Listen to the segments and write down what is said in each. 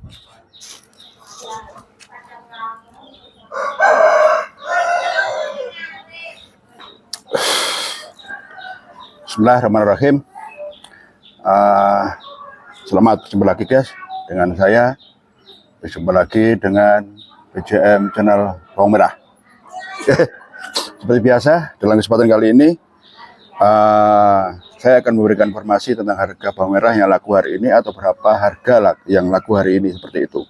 Bismillahirrahmanirrahim. Selamat berjumpa lagi guys dengan saya. Berjumpa lagi dengan BJM channel Bawang Merah. Seperti biasa dalam kesempatan kali ini saya akan memberikan informasi tentang harga bawang merah yang laku hari ini atau berapa harga yang laku hari ini, seperti itu.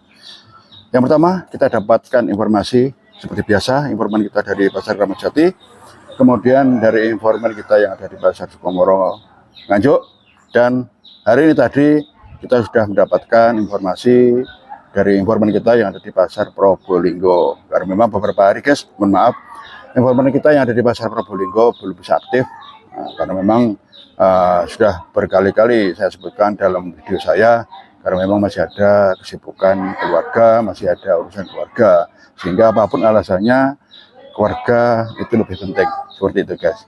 Yang pertama, kita dapatkan informasi seperti biasa, informan kita dari Pasar Kramat Jati. Kemudian dari informan kita yang ada di Pasar Sukomoro Nganjuk, dan hari ini tadi kita sudah mendapatkan informasi dari informan kita yang ada di Pasar Probolinggo. Karena memang beberapa hari guys, mohon maaf, informan kita yang ada di Pasar Probolinggo belum bisa aktif, karena memang sudah berkali-kali saya sebutkan dalam video saya, karena memang masih ada kesibukan keluarga, masih ada urusan keluarga, sehingga apapun alasannya keluarga itu lebih penting, seperti itu guys.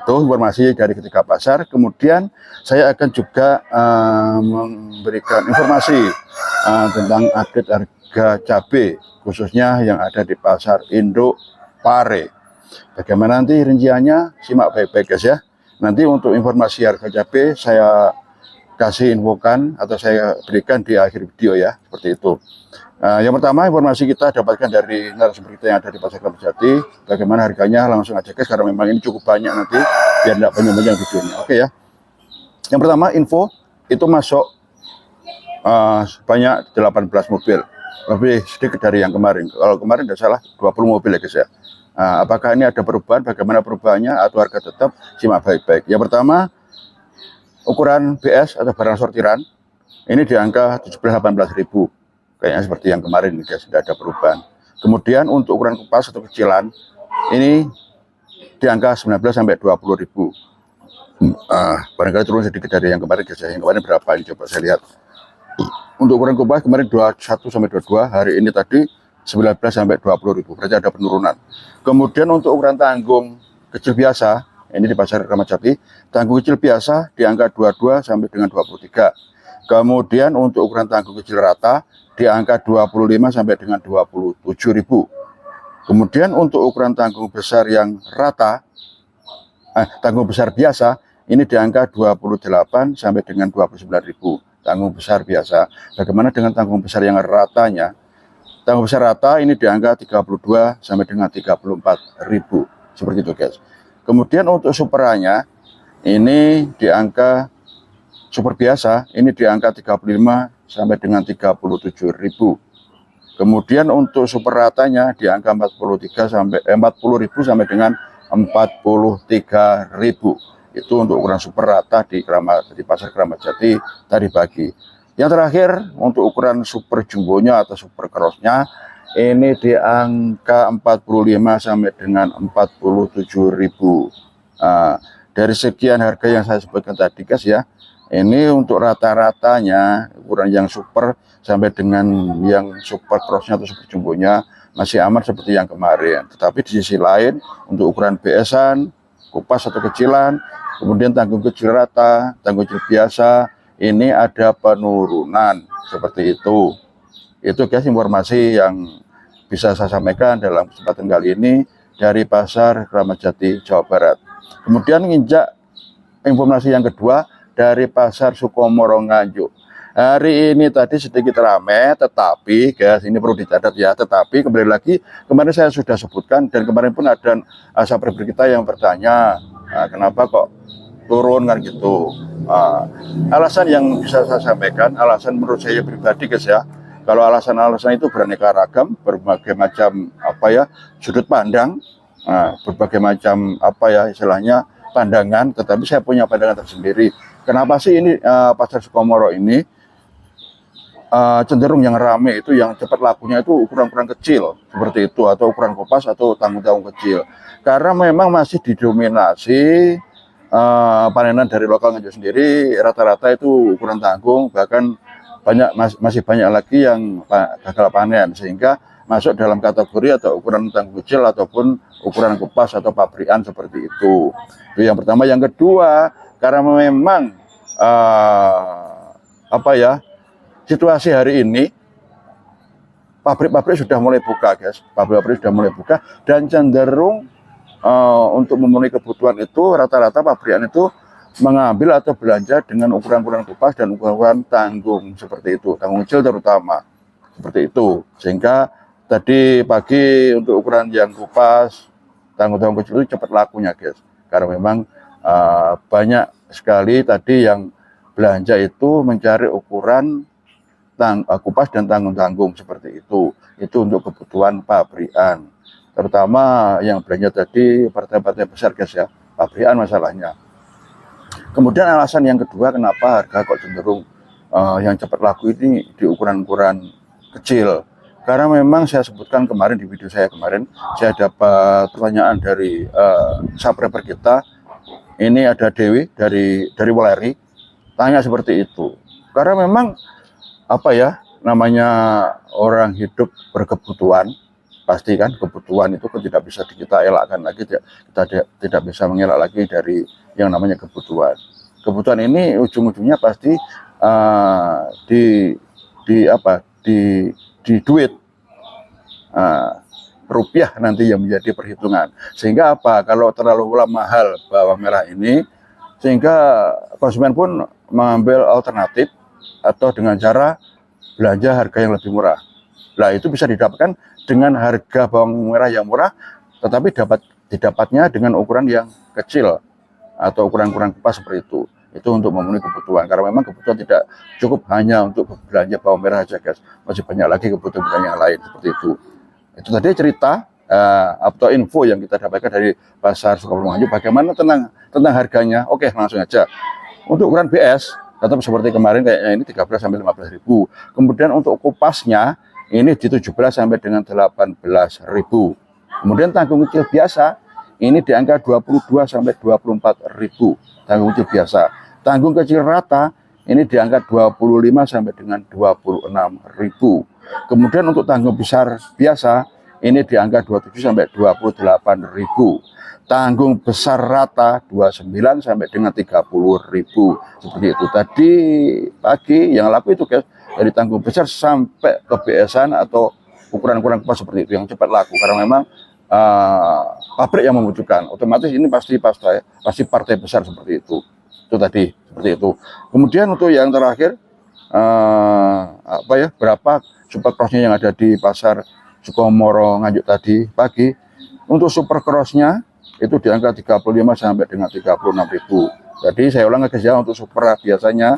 Itu informasi dari ketiga pasar. Kemudian saya akan juga memberikan informasi tentang update harga cabai khususnya yang ada di Pasar Induk Pare. Bagaimana nanti rinciannya, simak baik-baik guys ya. Nanti untuk informasi harga cabai saya kasih infokan atau saya berikan di akhir video ya, seperti itu. Yang pertama, informasi kita dapatkan dari narasumber kita yang ada di Pasar Kramat Jati. Bagaimana harganya, langsung aja guys, karena memang ini cukup banyak nanti, biar tidak panjang-panjang videonya. Oke ya. Yang pertama, info itu masuk sebanyak 18 mobil, lebih sedikit dari yang kemarin. Kalau kemarin tidak salah 20 mobil ya guys ya. Apakah ini ada perubahan, bagaimana perubahannya, atau harga tetap, simak baik-baik. Yang pertama, ukuran BS atau barang sortiran ini di angka 17-18.000. Kayaknya seperti yang kemarin nih guys, tidak ada perubahan. Kemudian untuk ukuran kupas atau kecilan ini di angka 19-20.000. Barangkali turun sedikit dari yang kemarin guys. Yang kemarin berapa ini coba saya lihat. Untuk ukuran kupas kemarin 21-22, hari ini tadi 19-20.000. Berarti ada penurunan. Kemudian untuk ukuran tanggung kecil biasa, ini di Pasar Kramat Jati, tanggung kecil biasa di angka 22 sampai dengan 23. Kemudian untuk ukuran tanggung kecil rata di angka 25 sampai dengan 27.000. Kemudian untuk ukuran tanggung besar yang rata, tanggung besar biasa ini di angka 28 sampai dengan 29.000. Tanggung besar biasa. Bagaimana dengan tanggung besar yang ratanya? Tanggung besar rata ini di angka 32 sampai dengan 34.000. Seperti itu guys. Kemudian untuk superanya ini di angka super biasa ini di angka 35 sampai dengan 37.000. Kemudian untuk super ratanya di angka 40.000 sampai dengan 43.000. Itu untuk ukuran super rata di Pasar Kramat Jati tadi pagi. Yang terakhir untuk ukuran super jumbonya atau super crossnya ini di angka 45 sampai dengan 47.000. Dari sekian harga yang saya sebutkan tadi guys ya, ini untuk rata-ratanya ukuran yang super sampai dengan yang super crossnya atau super jumbonya masih aman seperti yang kemarin. Tetapi di sisi lain untuk ukuran BS-an, kupas atau kecilan, kemudian tanggung kecil rata, tanggung kecil biasa, ini ada penurunan seperti itu. Itu guys informasi yang bisa saya sampaikan dalam kesempatan kali ini dari Pasar Kramat Jati, Jawa Barat. Kemudian nginjak informasi yang kedua dari Pasar Sukomoro Nganjuk. Hari ini tadi sedikit ramai, tetapi guys ini perlu dicatat ya, tetapi kembali lagi kemarin saya sudah sebutkan, dan kemarin pun ada subscriber kita yang bertanya, kenapa kok turun kan gitu. Alasan yang bisa saya sampaikan, alasan menurut saya pribadi guys ya, kalau alasan-alasan itu beraneka ragam, berbagai macam sudut pandang, berbagai macam istilahnya pandangan, tetapi saya punya pandangan tersendiri. Kenapa sih ini Pasar Sukomoro ini cenderung yang rame itu, yang cepat lakunya itu ukuran-ukuran kecil seperti itu, atau ukuran kopas atau tanggung-tanggung kecil, karena memang masih didominasi panenan dari lokal Nganjuk sendiri. Rata-rata itu ukuran tanggung, bahkan masih banyak lagi yang gagal panen, sehingga masuk dalam kategori atau ukuran tanggung kecil ataupun ukuran kupas atau pabrikan seperti itu. Itu yang pertama. Yang kedua, karena memang situasi hari ini pabrik-pabrik sudah mulai buka guys, pabrik-pabrik sudah mulai buka dan cenderung untuk memenuhi kebutuhan itu rata-rata pabrikan itu mengambil atau belanja dengan ukuran-ukuran kupas dan ukuran tanggung seperti itu, tanggung kecil terutama seperti itu. Sehingga tadi pagi untuk ukuran yang kupas, tanggung-tanggung kecil itu cepat lakunya guys, karena memang banyak sekali tadi yang belanja itu mencari ukuran kupas dan tanggung-tanggung seperti itu untuk kebutuhan pabrikan, terutama yang belanja tadi partai-partai besar guys ya, pabrikan masalahnya. Kemudian alasan yang kedua kenapa harga kok cenderung yang cepat laku ini di ukuran-ukuran kecil, karena memang saya sebutkan kemarin di video saya kemarin, saya dapat pertanyaan dari subscriber kita, ini ada Dewi dari Weleri, tanya seperti itu. Karena memang apa ya, namanya orang hidup berkebutuhan, pasti kan kebutuhan itu kan tidak bisa kita elakkan lagi, kita tidak bisa mengelak lagi dari yang namanya kebutuhan. Kebutuhan ini ujung-ujungnya pasti di duit, rupiah nanti yang menjadi perhitungan. Sehingga apa, kalau terlalu mahal bawang merah ini, sehingga konsumen pun mengambil alternatif atau dengan cara belanja harga yang lebih murah. Nah, itu bisa didapatkan dengan harga bawang merah yang murah, tetapi didapatnya dengan ukuran yang kecil atau ukuran-ukuran kupas seperti itu. Itu untuk memenuhi kebutuhan, karena memang kebutuhan tidak cukup hanya untuk belanja bawang merah saja guys, masih banyak lagi kebutuhan yang lain seperti itu. Itu tadi cerita atau info yang kita dapatkan dari pasar Sukaworo Nganjuk. Bagaimana tentang harganya? Oke, langsung aja. Untuk ukuran BS tetap seperti kemarin, kayaknya ini 13 sampai 15 ribu. Kemudian untuk kupasnya ini di 17 sampai dengan 18 ribu. Kemudian tanggung kecil biasa ini di angka 22 sampai 24 ribu. Tanggung kecil biasa. Tanggung kecil rata ini di angka 25 sampai dengan 26 ribu. Kemudian untuk tanggung besar biasa ini di angka 27 sampai 28 ribu. Tanggung besar rata 29 sampai dengan 30 ribu. Seperti itu. Tadi pagi yang laku itu guys, dari tanggung besar sampai ke BS-an atau ukuran-ukuran kupas seperti itu yang cepat laku, karena memang pabrik yang membutuhkan. Otomatis ini pasti partai besar seperti itu. Itu tadi seperti itu. Kemudian untuk yang terakhir berapa super crossnya yang ada di pasar Sukomoro Nganjuk tadi pagi. Untuk super crossnya itu di angka 35 sampai dengan 36 ribu. Jadi saya ulang guys ya, untuk super biasanya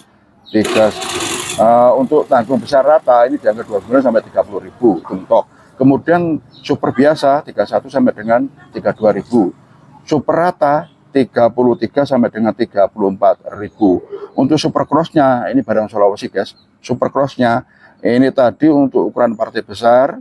untuk tanggung besar rata ini di angka 29 sampai 30 ribu untuk. Kemudian super biasa 31 sampai dengan 32 ribu. Super rata 33 sampai dengan 34 ribu. Untuk super crossnya ini barang Sulawesi guys. Super crossnya ini tadi untuk ukuran partai besar,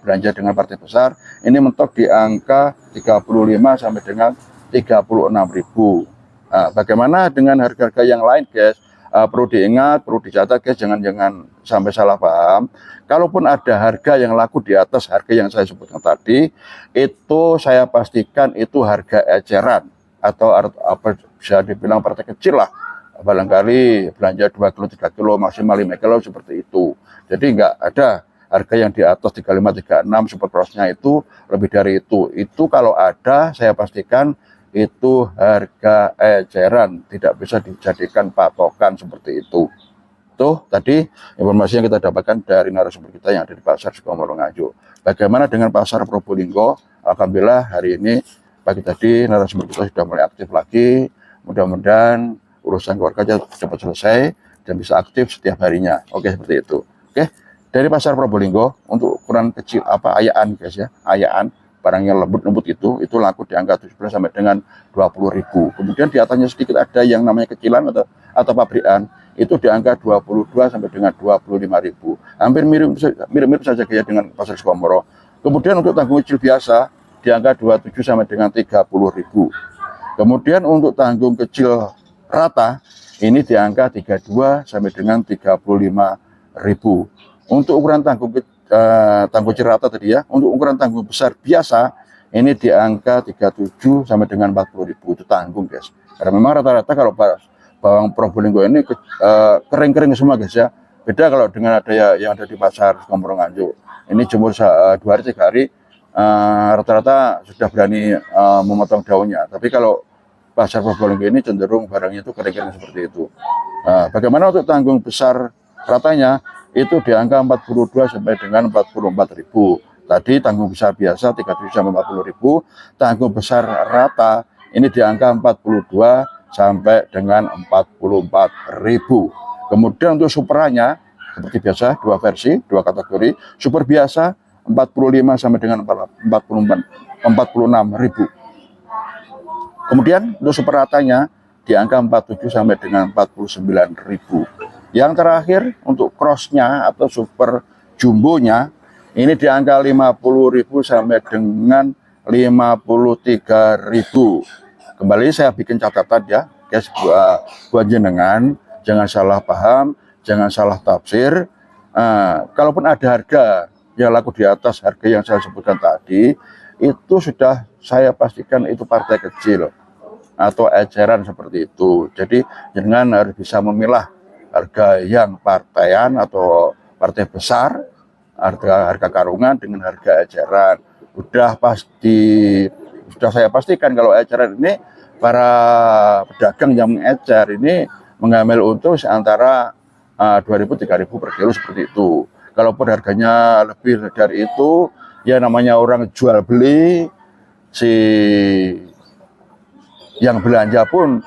belanja dengan partai besar, ini mentok di angka 35 sampai dengan 36 ribu. Bagaimana dengan harga-harga yang lain guys? Perlu diingat, perlu dicatat guys, jangan sampai salah paham. Kalaupun ada harga yang laku di atas harga yang saya sebutkan tadi, itu saya pastikan itu harga eceran atau apa bisa dibilang partai kecil lah. Barangkali belanja 2 kilo, 3 kilo, maksimal 5 kilo seperti itu. Jadi nggak ada harga yang di atas 35, 36 super crossnya itu lebih dari itu. Itu kalau ada saya pastikan itu harga eceran, tidak bisa dijadikan patokan seperti itu. Tuh tadi informasi yang kita dapatkan dari narasumber kita yang ada di pasar Sukomoro Nganjuk. Bagaimana dengan pasar Probolinggo? Alhamdulillah hari ini pagi tadi narasumber kita sudah mulai aktif lagi. Mudah-mudahan urusan keluarga cepat selesai dan bisa aktif setiap harinya. Oke, seperti itu. Oke, dari pasar Probolinggo untuk ukuran kecil ayaan guys ya, ayaan barang yang lembut-lembut itu laku di angka 17 sampai dengan 20 ribu. Kemudian di atasnya sedikit ada yang namanya kecilan atau pabrikan, itu di angka 22 sampai dengan 25 ribu. Hampir mirip saja kayak dengan pasar Sukomoro. Kemudian untuk tanggung kecil biasa di angka 27 sampai dengan 30 ribu. Kemudian untuk tanggung kecil rata ini di angka 32 sampai dengan 35 ribu. Untuk ukuran tanggung kecil rata tadi ya, untuk ukuran tanggung besar biasa ini di angka 37 sampai dengan 40 ribu. Itu tanggung guys, karena memang rata-rata kalau bawang Probolinggo ini kering-kering semua guys ya, Beda kalau dengan ada yang ada di pasar Sukomoro Nganjuk. Ini jemur 2 hari 3 hari rata-rata sudah berani memotong daunnya. Tapi kalau pasar Probolinggo ini cenderung barangnya itu kering-kering seperti itu. Bagaimana untuk tanggung besar ratanya? Itu di angka 42 sampai dengan 44.000. Tadi tanggung besar biasa 37 sampai 40.000, tanggung besar rata ini di angka 42 sampai dengan 44.000. Kemudian untuk superanya seperti biasa 2 versi, 2 kategori. Super biasa 45 sampai dengan 46.000. Kemudian untuk super ratanya di angka 47 sampai dengan 49.000. Yang terakhir untuk crossnya atau super jumbonya ini di angka 50.000 sampai dengan 53.000. Kembali saya bikin catatan ya, guys, buat jenengan, jangan salah paham, jangan salah tafsir. Kalaupun ada harga yang laku di atas harga yang saya sebutkan tadi, itu sudah saya pastikan itu partai kecil atau eceran seperti itu. Jadi jangan harus bisa memilah harga yang partaian atau partai besar, harga karungan dengan harga eceran. Sudah saya pastikan kalau eceran ini para pedagang yang mengecer ini mengambil untung antara 2.000-3.000 per kilo seperti itu. Kalaupun harganya lebih dari itu, ya namanya orang jual beli, si yang belanja pun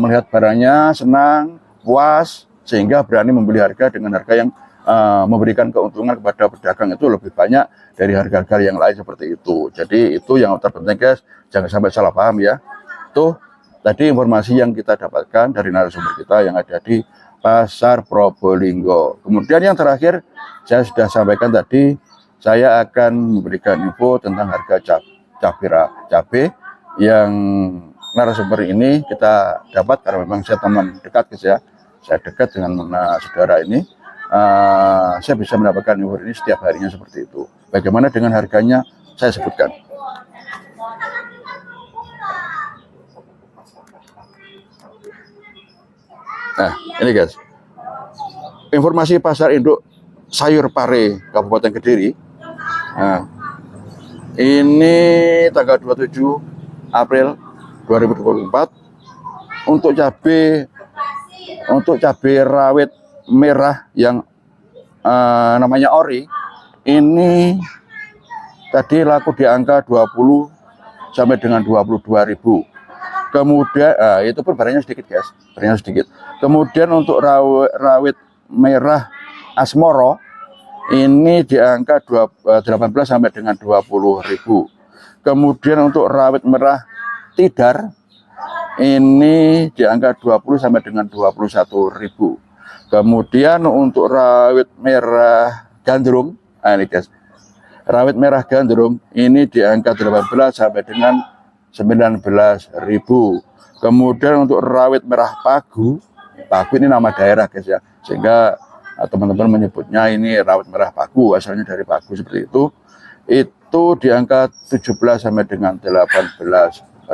melihat barangnya senang, puas, sehingga berani membeli harga dengan harga yang memberikan keuntungan kepada pedagang itu lebih banyak dari harga-harga yang lain seperti itu. Jadi itu yang terpenting, guys, jangan sampai salah paham ya. Tuh tadi informasi yang kita dapatkan dari narasumber kita yang ada di Pasar Probolinggo. Kemudian yang terakhir, saya sudah sampaikan tadi, saya akan memberikan info tentang harga cabai yang narasumber ini kita dapat karena memang saya teman dekat, guys ya. Saya dekat dengan saudara ini. Saya bisa mendapatkan info ini setiap harinya seperti itu. Bagaimana dengan harganya, saya sebutkan. Nah, ini guys, informasi pasar induk sayur pare Kabupaten Kediri. Nah, ini tanggal 27 April 2024 untuk cabai rawit merah yang namanya ori ini tadi laku di angka 20 sampai dengan 22.000. Kemudian itu pun barangnya sedikit, guys, barangnya sedikit. Kemudian untuk rawit merah asmoro ini di angka 18 sampai dengan 20.000. Kemudian untuk rawit merah tidar ini di angka 20 sampai dengan 21.000. Kemudian untuk rawit merah gandrung, ini guys, rawit merah gandrung ini di angka 18 sampai dengan 19.000. Kemudian untuk rawit merah pagu ini nama daerah, guys ya, sehingga teman-teman menyebutnya ini rawit merah pagu, asalnya dari pagu seperti itu di angka 17 sampai dengan 18.000.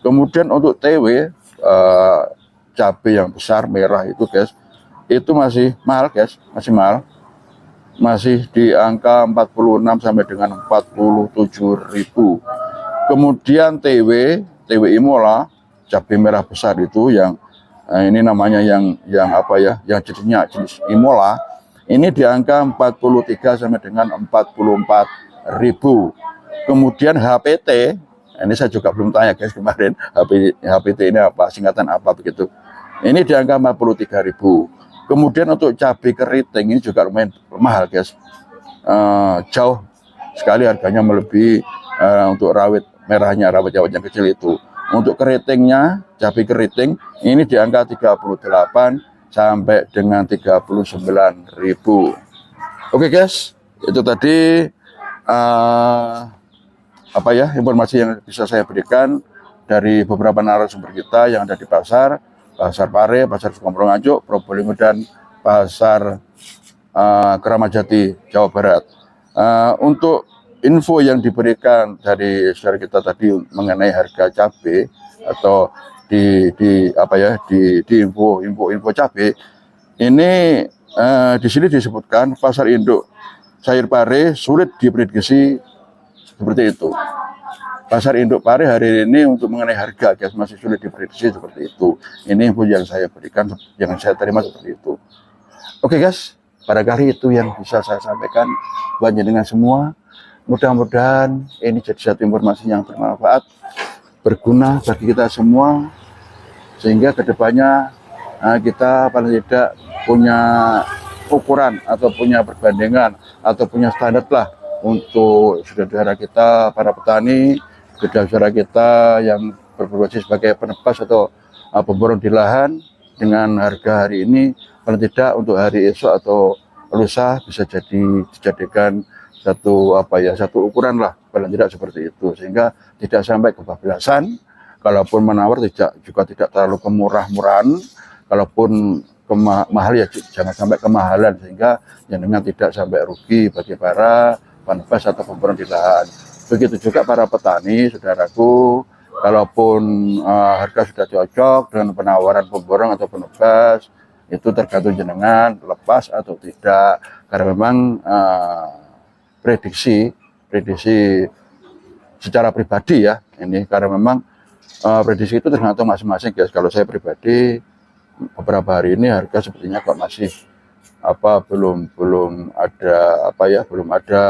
Kemudian untuk TW cabai yang besar merah itu, guys, itu masih mahal, guys, masih mahal, masih di angka 46 sampai dengan 47.000. Kemudian TW Imola cabai merah besar itu yang ini namanya yang apa ya, yang jenis Imola ini di angka 43 sampai dengan 44.000. Kemudian HPT ini saya juga belum tanya, guys, kemarin HPT ini apa, singkatan apa begitu. Ini di angka 43.000. Kemudian untuk cabai keriting ini juga lumayan mahal, guys. Jauh sekali harganya melebihi untuk rawit merahnya, rawit yang kecil itu. Untuk keritingnya, cabai keriting ini di angka 38 sampai dengan 39.000. Oke, guys, itu tadi apa ya, informasi yang bisa saya berikan dari beberapa narasumber kita yang ada di pasar pare, pasar Sukomoro Nganjuk, Probolinggo, dan pasar Keramat Jati, Jawa Barat. Untuk info yang diberikan dari saudara kita tadi mengenai harga cabai atau di info cabai Ini di sini disebutkan pasar induk sayur pare sulit diprediksi seperti itu. Pasar induk pare hari ini untuk mengenai harga guys masih sulit diprediksi seperti itu. Ini info yang saya berikan, yang saya terima seperti itu. Oke guys, barangkali itu yang bisa saya sampaikan buat jenengan semua. Mudah-mudahan ini jadi satu informasi yang bermanfaat, berguna bagi kita semua, sehingga kedepannya kita paling tidak punya ukuran atau punya perbandingan atau punya standar lah untuk saudara kita para petani, saudara kita yang berprofesi sebagai penebas atau pemborong di lahan dengan harga hari ini paling tidak untuk hari esok atau lusa bisa dijadikan satu satu ukuran lah paling tidak seperti itu, sehingga tidak sampai kebablasan. Kalaupun menawar juga tidak terlalu kemurah-murahan, kalaupun mahal ya jangan sampai kemahalan, sehingga jenengan tidak sampai rugi bagi para penebas atau pemborong di lahan. Begitu juga para petani saudaraku, kalaupun harga sudah cocok dengan penawaran pemborong atau penebas, itu tergantung jenengan lepas atau tidak, karena memang prediksi secara pribadi ya ini, karena memang prediksi itu tergantung masing-masing guys. Kalau saya pribadi beberapa hari ini harga sepertinya kok masih belum ada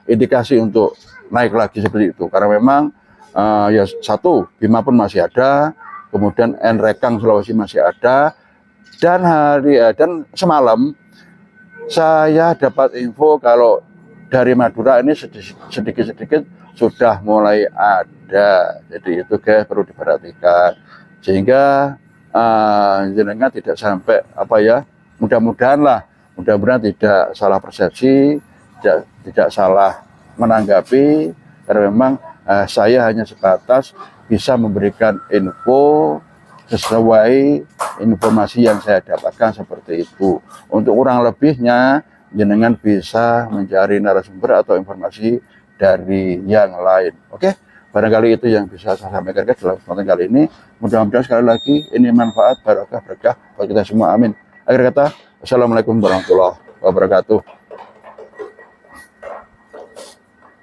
indikasi untuk naik lagi seperti itu, karena memang ya satu Bima pun masih ada, kemudian Nrekang Sulawesi masih ada, dan dan semalam saya dapat info kalau dari Madura ini sedikit-sedikit sudah mulai ada. Jadi itu guys perlu diperhatikan, sehingga jenengan tidak sampai mudah-mudahan tidak salah persepsi, tidak salah menanggapi, karena memang saya hanya sebatas bisa memberikan info sesuai informasi yang saya dapatkan seperti itu. Untuk kurang lebihnya jenengan bisa mencari narasumber atau informasi dari yang lain. Oke, barangkali itu yang bisa saya sampaikan dalam kesempatan kali ini. Mudah-mudahan sekali lagi ini manfaat, barokah, berkah bagi kita semua. Amin. Akhir kata, Assalamualaikum warahmatullahi wabarakatuh.